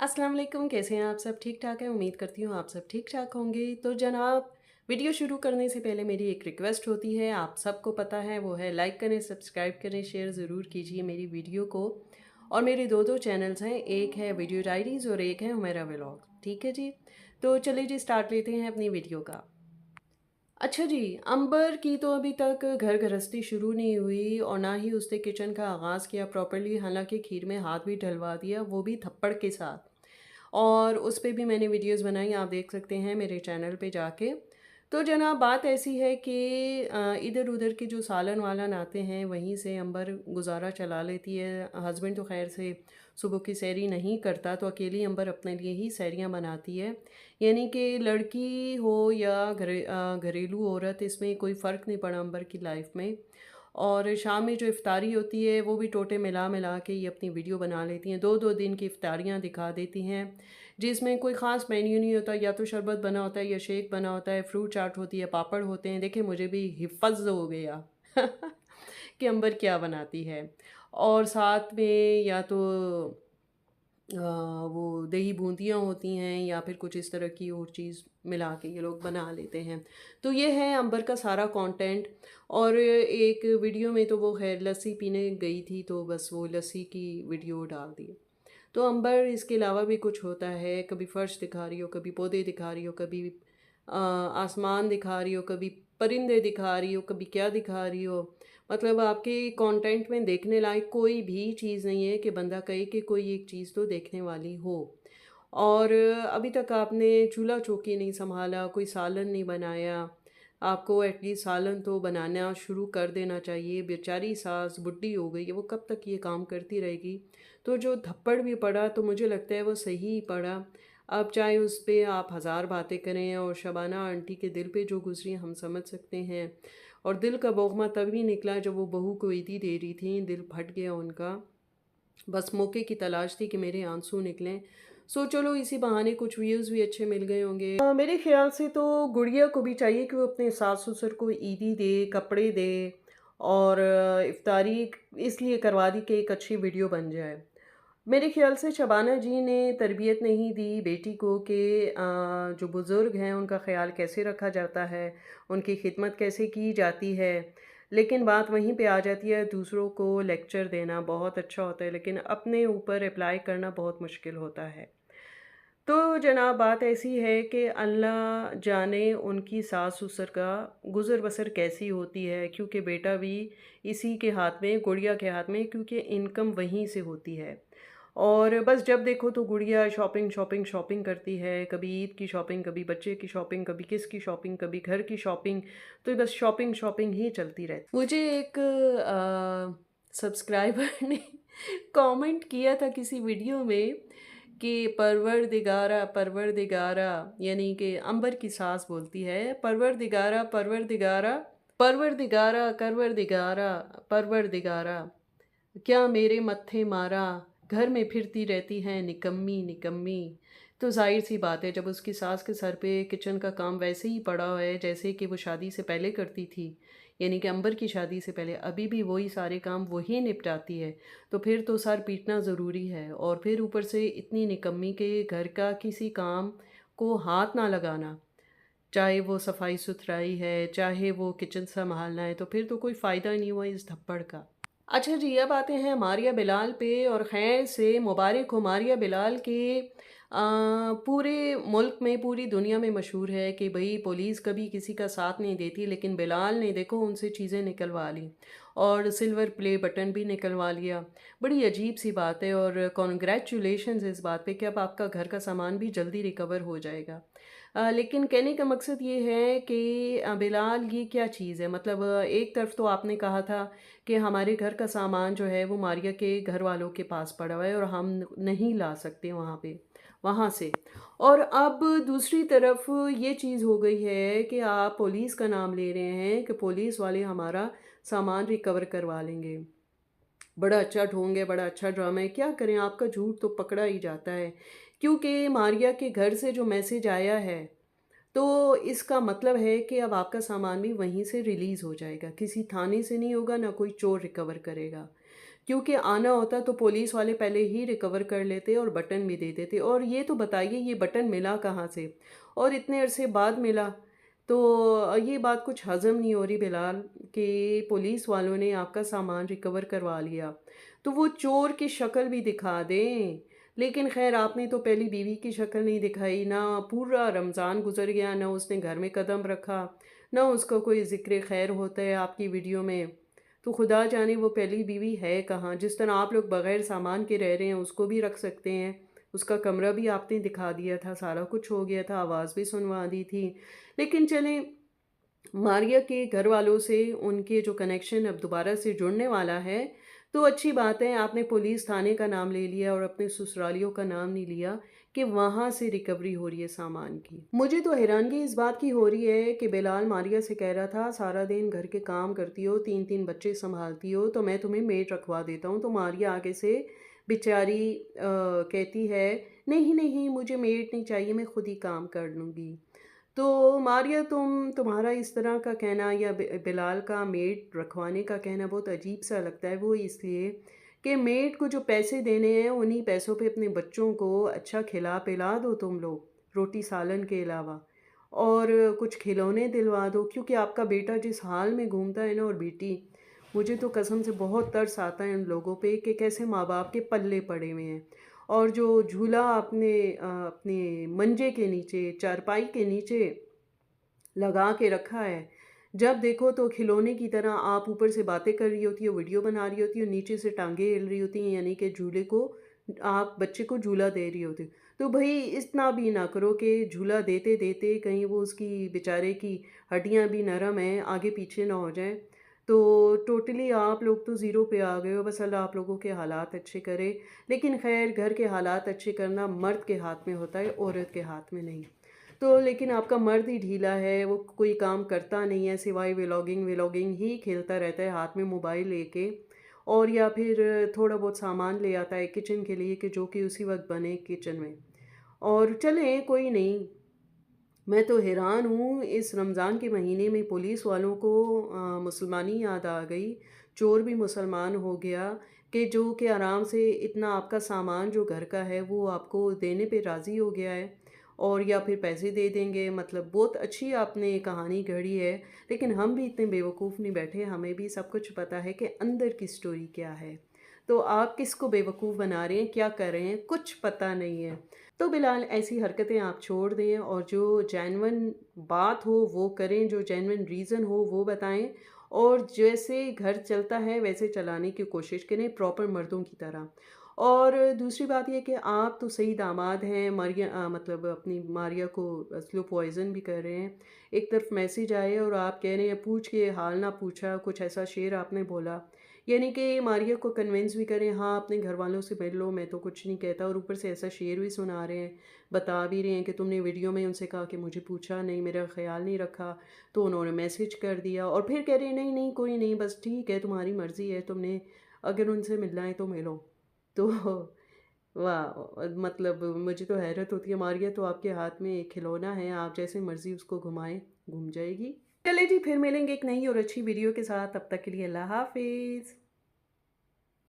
अस्सलाम वालेकुम, कैसे हैं आप सब? ठीक ठाक हैं? उम्मीद करती हूँ आप सब ठीक ठाक होंगे। तो जनाब, वीडियो शुरू करने से पहले मेरी एक रिक्वेस्ट होती है, आप सबको पता है, वो है लाइक करें, सब्सक्राइब करें, शेयर ज़रूर कीजिए मेरी वीडियो को। और मेरे दो चैनल्स हैं, एक है वीडियो डायरीज़ और एक है हुमैरा व्लॉग। ठीक है जी? तो चलिए जी, स्टार्ट लेते हैं अपनी वीडियो का। अच्छा जी, अंबर की तो अभी तक घर गृहस्थी शुरू नहीं हुई और ना ही उसने किचन का आगाज़ किया प्रॉपर्ली, हालांकि खीर में हाथ भी डलवा दिया, वो भी थप्पड़ के साथ। और उस पे भी मैंने वीडियोस बनाई, आप देख सकते हैं मेरे चैनल पे जाके। तो जनाब, बात ऐसी है कि इधर-उधर के जो सालन वालन आते हैं वहीं से अंबर गुज़ारा चला लेती है। हस्बैंड तो ख़ैर से सुबह की सैरी नहीं करता, तो अकेली अंबर अपने लिए ही सैरियाँ बनाती है। यानी कि लड़की हो या घरेलू औरत, इसमें कोई फ़र्क नहीं पड़ा अंबर की लाइफ़ में। और शाम में जो इफ्तारी होती है वो भी टोटे मिला मिला के ये अपनी वीडियो बना लेती हैं, दो दो दिन की इफ्तारियाँ दिखा देती हैं, जिसमें कोई ख़ास मेन्यू नहीं होता, या तो शरबत बना होता है या शेक बना होता है, फ्रूट चाट होती है, पापड़ होते हैं। देखिए, मुझे भी हिफ़्ज़ हो गया कि अंबर क्या बनाती है। और साथ में या तो वो दही बूंदियाँ होती हैं या फिर कुछ इस तरह की और चीज़ मिला के ये लोग बना लेते हैं। तो ये है अंबर का सारा कंटेंट। और एक वीडियो में तो वो खैर लस्सी पीने गई थी, तो बस वो लस्सी की वीडियो डाल दी। तो अंबर इसके अलावा भी कुछ होता है, कभी फ़र्श दिखा रही हो, कभी पौधे दिखा रही हो, कभी आसमान दिखा रही हो, कभी परिंदे दिखा रही हो, कभी क्या दिखा रही हो। मतलब आपके कंटेंट में देखने लायक कोई भी चीज़ नहीं है कि बंदा कहे कि कोई एक चीज़ तो देखने वाली हो। और अभी तक आपने चूल्हा चौकी नहीं सँभाला, कोई सालन नहीं बनाया। आपको एटलीस्ट सालन तो बनाना शुरू कर देना चाहिए। बेचारी सास बुड्ढी हो गई है, वो कब तक ये काम करती रहेगी? तो जो थप्पड़ भी पड़ा तो मुझे लगता है वो सही ही पड़ा। अब चाहे उस पे आप हज़ार बातें करें, और शबाना आंटी के दिल पे जो गुज़री हम समझ सकते हैं। और दिल का बोगमा तभी निकला जब वो बहू को ईदी दे रही थी, दिल फट गया उनका। बस मौके की तलाश थी कि मेरे आंसू निकलें। सो चलो, इसी बहाने कुछ व्यूज़ भी अच्छे मिल गए होंगे। मेरे ख़्याल से तो गुड़िया को भी चाहिए कि वो अपने सास-ससुर को ईदी दे, कपड़े दे, और इफ्तारी इसलिए करवा दी कि एक अच्छी वीडियो बन जाए। मेरे ख़्याल से शबाना जी ने तरबियत नहीं दी बेटी को कि जो बुज़ुर्ग हैं उनका ख़्याल कैसे रखा जाता है, उनकी खिदमत कैसे की जाती है। लेकिन बात वहीं पे आ जाती है, दूसरों को लेक्चर देना बहुत अच्छा होता है, लेकिन अपने ऊपर अप्लाई करना बहुत मुश्किल होता है। तो जनाब, बात ऐसी है कि अल्लाह जाने उनकी सास-ससुर का गुज़र-बसर कैसी होती है, क्योंकि बेटा भी इसी के हाथ में, गुड़िया के हाथ में, क्योंकि इनकम वहीं से होती है। और बस जब देखो तो गुड़िया शॉपिंग, शॉपिंग, शॉपिंग करती है, कभी ईद की शॉपिंग, कभी बच्चे की शॉपिंग, कभी किसकी शॉपिंग, कभी घर की शॉपिंग, तो बस शॉपिंग, शॉपिंग ही चलती रहती। मुझे एक सब्सक्राइबर ने कमेंट किया था किसी वीडियो में कि परवरदिगारा, परवरदिगारा, यानी कि अंबर की सास बोलती है, परवरदिगारा, परवरदिगारा, परवरदिगारा, करवरदिगारा, परवरदिगारा, क्या मेरे मत्थे मारा, घर में फिरती रहती है निकम्मी निकम्मी। तो ज़ाहिर-सी बात है, जब उसकी सास के सर पे किचन का काम वैसे ही पड़ा है जैसे कि वो शादी से पहले करती थी, यानी कि अंबर की शादी से पहले अभी भी वही सारे काम वही निपटाती है, तो फिर तो सर पीटना ज़रूरी है। और फिर ऊपर से इतनी निकम्मी के घर का किसी काम को हाथ ना लगाना, चाहे वो सफाई-सुथराई है, चाहे वो किचन सँभालना है, तो फिर तो कोई फ़ायदा नहीं हुआ इस थप्पड़ का। अच्छा जी, अब आते हैं मारिया बिलाल पे। और ख़ैर से मुबारक हो मारिया बिलाल के, पूरे मुल्क में, पूरी दुनिया में मशहूर है कि भई पुलिस कभी किसी का साथ नहीं देती, लेकिन बिलाल ने देखो उनसे चीज़ें निकलवा ली और सिल्वर प्ले बटन भी निकलवा लिया। बड़ी अजीब-सी बात है, और कांग्रेचुलेशंस इस बात पे कि अब आपका घर का सामान भी जल्दी रिकवर हो जाएगा। लेकिन कहने का मकसद ये है कि बिलाल, ये क्या चीज़ है? मतलब एक तरफ तो आपने कहा था कि हमारे घर का सामान जो है वो मारिया के घर वालों के पास पड़ा हुआ है और हम नहीं ला सकते वहाँ से। और अब दूसरी तरफ ये चीज़ हो गई है कि आप पुलिस का नाम ले रहे हैं कि पुलिस वाले हमारा सामान रिकवर करवा लेंगे। बड़ा अच्छा ढोंग है, बड़ा अच्छा ड्रामा है, क्या करें, आपका झूठ तो पकड़ा ही जाता है। क्योंकि मारिया के घर से जो मैसेज आया है, तो इसका मतलब है कि अब आपका सामान भी वहीं से रिलीज़ हो जाएगा, किसी थाने से नहीं होगा, ना कोई चोर रिकवर करेगा। क्योंकि आना होता तो पुलिस वाले पहले ही रिकवर कर लेते और बटन भी दे देते। और ये तो बताइए ये बटन मिला कहाँ से और इतने अरसे बाद मिला। तो ये बात कुछ हज़म नहीं हो रही बिलाल कि पुलिस वालों ने आपका सामान रिकवर करवा लिया तो वो चोर की शक्ल भी दिखा दें। लेकिन खैर आपने तो पहली बीवी की शक्ल नहीं दिखाई ना। पूरा रमज़ान गुजर गया ना उसने घर में कदम रखा ना उसका कोई ज़िक्र खैर होता है आपकी वीडियो में। तो खुदा जाने वो पहली बीवी है कहाँ। जिस तरह आप लोग बग़ैर सामान के रह रहे हैं उसको भी रख सकते हैं। उसका कमरा भी आपने दिखा दिया था, सारा कुछ हो गया था, आवाज़ भी सुनवा दी थी। लेकिन चलें, मारिया के घर वालों से उनके जो कनेक्शन अब दोबारा से जुड़ने वाला है तो अच्छी बात है। आपने पुलिस थाने का नाम ले लिया और अपने ससुरालियों का नाम नहीं लिया कि वहाँ से रिकवरी हो रही है सामान की। मुझे तो हैरानगी इस बात की हो रही है कि बिलाल मारिया से कह रहा था सारा दिन घर के काम करती हो, 3-3 बच्चे संभालती हो तो मैं तुम्हें मेड रखवा देता हूँ। तो मारिया आगे से बेचारी कहती है नहीं नहीं मुझे मेड नहीं चाहिए, मैं खुद ही काम कर लूँगी। तो मारिया तुम्हारा इस तरह का कहना या बिलाल का मेड रखवाने का कहना बहुत अजीब सा लगता है। वो इसलिए कि मेड को जो पैसे देने हैं उन्हीं पैसों पे अपने बच्चों को अच्छा खिला पिला दो तुम लोग, रोटी सालन के अलावा, और कुछ खिलौने दिलवा दो। क्योंकि आपका बेटा जिस हाल में घूमता है ना, और बेटी, मुझे तो कसम से बहुत तरस आता है उन लोगों पे कि कैसे माँ बाप के पल्ले पड़े हुए हैं। और जो झूला आपने अपने मंजे के नीचे, चारपाई के नीचे लगा के रखा है, जब देखो तो खिलौने की तरह आप ऊपर से बातें कर रही होती हो, वीडियो बना रही होती हो, नीचे से टांगे हिल रही होती हैं, यानी कि झूले को आप बच्चे को झूला दे रही होती हो। तो भाई इतना भी ना करो कि झूला देते देते कहीं वो उसकी बेचारे की हड्डियां भी नरम हैं, आगे पीछे ना हो जाए। तो टोटली आप लोग तो ज़ीरो पे आ गए हो। बस अल्लाह आप लोगों के हालात अच्छे करे। लेकिन खैर घर के हालात अच्छे करना मर्द के हाथ में होता है, औरत के हाथ में नहीं। तो लेकिन आपका मर्द ही ढीला है, वो कोई काम करता नहीं है सिवाय व्लॉगिंग व्लॉगिंग ही खेलता रहता है हाथ में मोबाइल लेके। और या फिर थोड़ा बहुत सामान ले आता है किचन के लिए कि जो कि उसी वक्त बने किचन में। और चलें कोई नहीं। मैं तो हैरान हूँ इस रमज़ान के महीने में पुलिस वालों को मुसलमानी याद आ गई। चोर भी मुसलमान हो गया कि जो कि आराम से इतना आपका सामान जो घर का है वो आपको देने पे राज़ी हो गया है। और या फिर पैसे दे देंगे, मतलब बहुत अच्छी आपने कहानी गढ़ी है। लेकिन हम भी इतने बेवकूफ़ नहीं बैठे, हमें भी सब कुछ पता है कि अंदर की स्टोरी क्या है। तो आप किसको बेवकूफ़ बना रहे हैं, क्या कर रहे हैं, कुछ पता नहीं है। तो बिलाल ऐसी हरकतें आप छोड़ दें और जो जेन्युइन बात हो वो करें, जो जेन्युइन रीज़न हो वो बताएं, और जैसे घर चलता है वैसे चलाने की कोशिश करें प्रॉपर मर्दों की तरह। और दूसरी बात ये कि आप तो सही दामाद हैं, मतलब अपनी मारिया को स्लो पॉइज़न भी कर रहे हैं। एक तरफ मैसेज आए और आप कह रहे हैं पूछ के हाल ना पूछा, कुछ ऐसा शेर आपने बोला। यानी कि मारिया को कन्विंस भी करें, हाँ अपने घर वालों से मिल लो, मैं तो कुछ नहीं कहता, और ऊपर से ऐसा शेर भी सुना रहे हैं, बता भी रहे हैं कि तुमने वीडियो में उनसे कहा कि मुझे पूछा नहीं, मेरा ख्याल नहीं रखा, तो उन्होंने मैसेज कर दिया। और फिर कह रहे हैं नहीं नहीं कोई नहीं, बस ठीक है तुम्हारी मर्ज़ी है, तुमने अगर उनसे मिलना है तो मिलो। तो वाह, मतलब मुझे तो हैरत होती है। मारिया तो आपके हाथ में एक खिलौना है, आप जैसे मर्ज़ी उसको घुमाएं, घूम जाएगी। चलिए जी, फिर मिलेंगे एक नई और अच्छी वीडियो के साथ। तब तक के लिए अल्लाह हाफिज़।